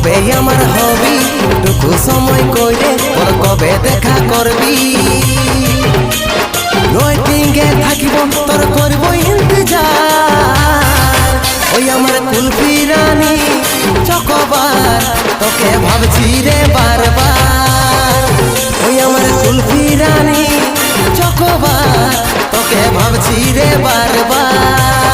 কবে আমার হবি টুকু সময় কইরে বল কবে দেখা করবি ওয়েটিংয়ে থাকিব তোর করব ইন্তজার ওই আমার কুলফি রানী চকোবার তোকে ভাবছি রে বারবার ওই আমার কুলফি রানী চকোবার তোকে ভাবছি রে বারবার